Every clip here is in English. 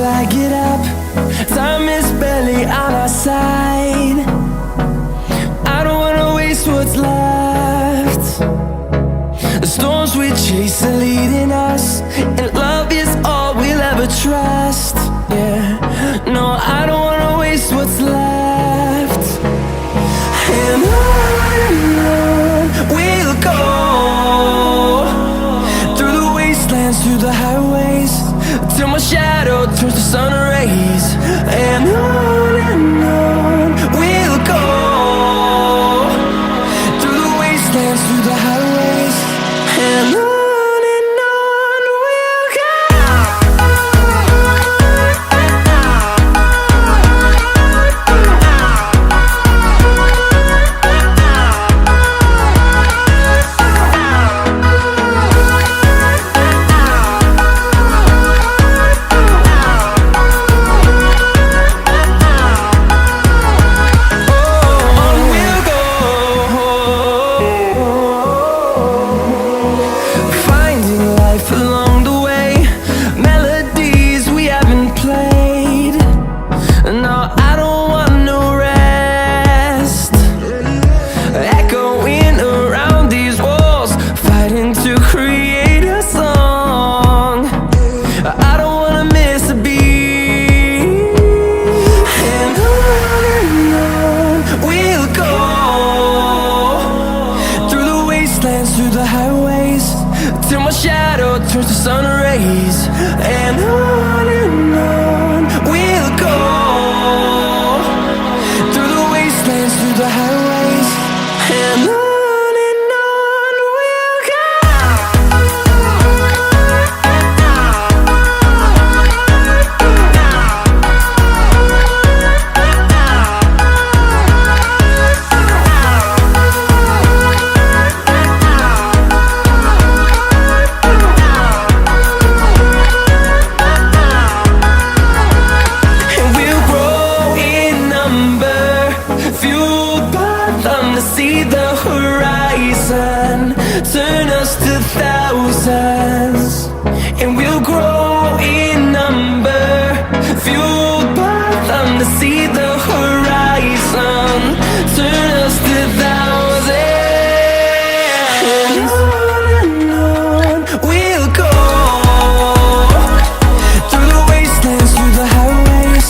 I get up. Time is barely on our side. I don't wanna waste what's left. The storms we chase are leading us, and love is all we'll ever trust. Yeah, no, I don't wanna waste what's left. And on we'll go, through the wastelands, through the highways, till my shadow turns to sun rays. And on we'll go, through the wastelands, through the highways, and on we'll go. Through the highways, till my shadow turns to sun rays. And on we'll go, through the wastelands, through the highways, and on. See the horizon turn us to thousands, and we'll grow in number, fueled by them. To see the horizon turn us to thousands, and on we'll go, through the wastelands, through the highways,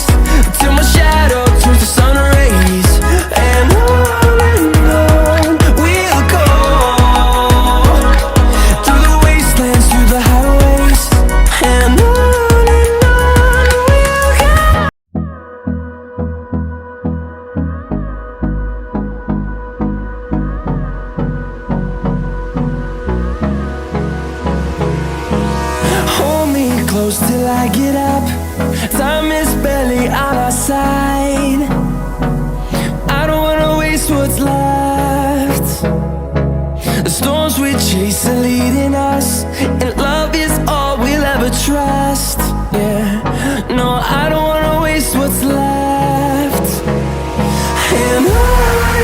till my shadow turns to sun rays. And close till I get up. Time is barely on our side. I don't wanna waste what's left. The storms we chase are leading us, and love is all we'll ever trust. Yeah, no, I don't wanna waste what's left. And on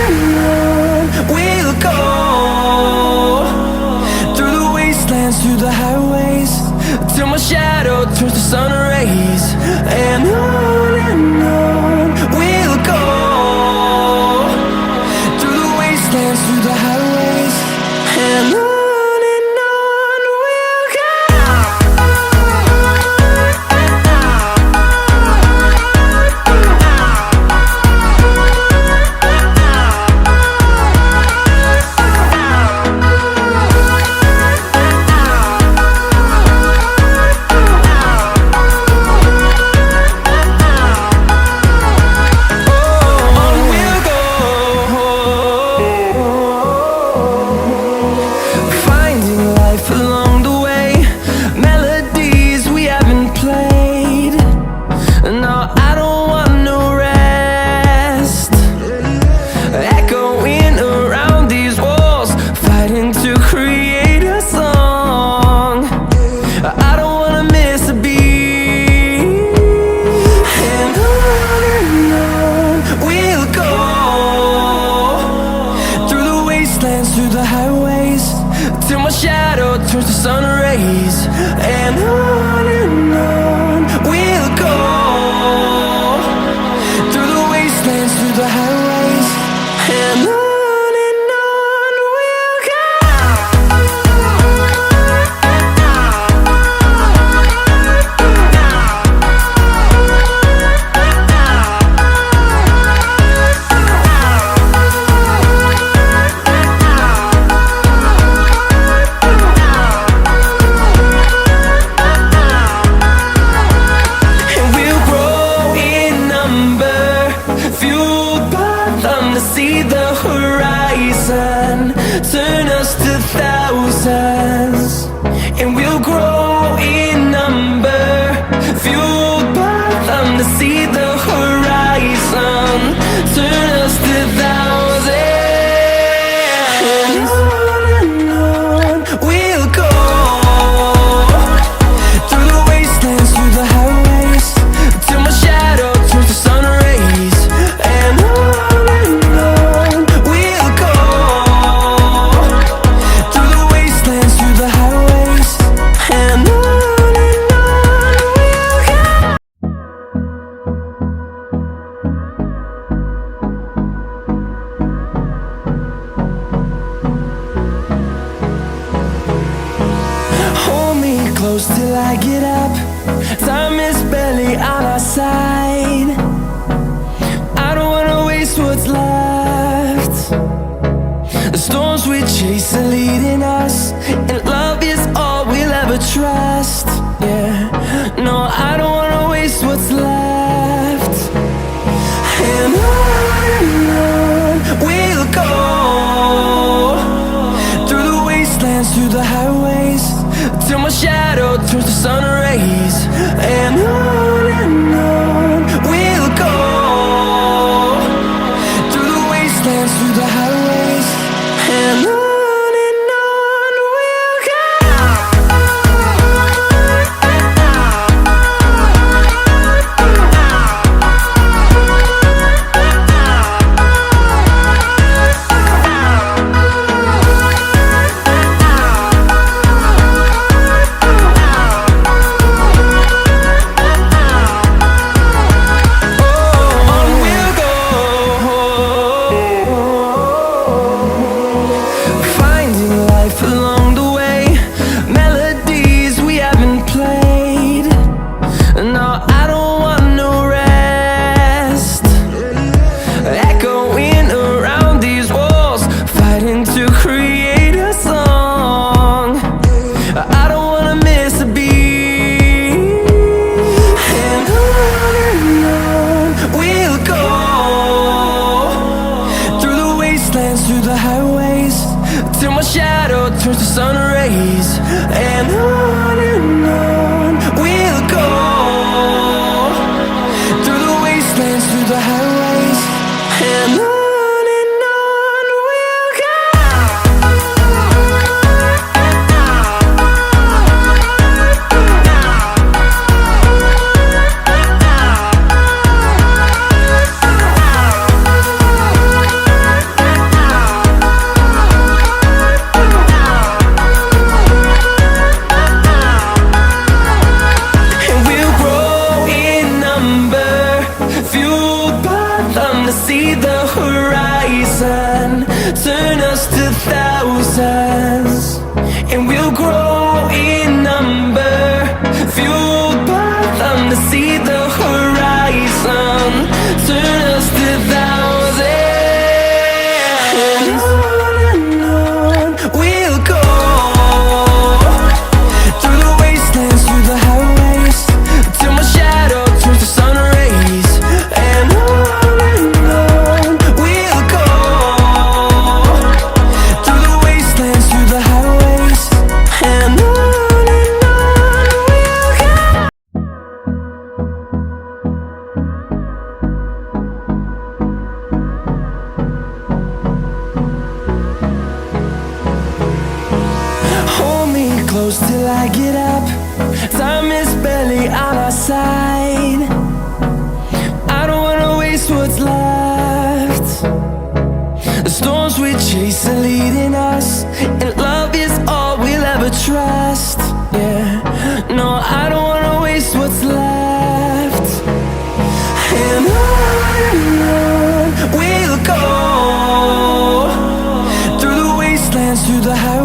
we'll go, through the wastelands, through the highways, till my shadow turns to sun rays. And on we'll go, through the wastelands, through the highways, and on. turns to sun rays, and on we'll go. through the highways, and on we'll go. And we'll grow in number, fueled by them to see the horizon, turn us to thousands. And we'll grow in number, fueled by them to see the horizon, turn us to thousands. And on we'll go, through the wastelands, through the highways, till my shadow turns to sun rays. And on we'll go, through the wastelands, through the highways, and on we'll go. Hold me close till I get up. Time is barely on our side. I don't wanna waste what's left. The storms we chase are leading us, and love is all we'll ever trust. Yeah, no, I don't wanna waste what's left. And on we'll go, through the wastelands, through the highways, till my shadow turns to sun rays. And on we'll go, through the wastelands, through the highways, and on we'll go. On we'll go, finding life along the way, melodies we haven't played. No, I don't want no rest, echoing around these walls, fighting to create a song. I don't wanna miss a beat. And on we'll go, through the wastelands, through the highways, till my shadow turns to sun rays. And on we'll go, through the wastelands, through the highways, and on we'll go. And we'll grow in number, fueled by them to see the horizon, turn us to thousands. And we'll grow in number, fueled by them to see the horizon, turn us to thousands. And on we'll go, through the wastelands, through the highways, till my shadow turns to sun rays. And on we'll go, through the wastelands, through the highways, and on we'll go. Hold me close till I get up. Time is barely on our side. I don't wanna waste what's left. The storms we chase are leading us, and love is all we'll ever trust. Yeah, no, I don't wanna waste what's left. And on how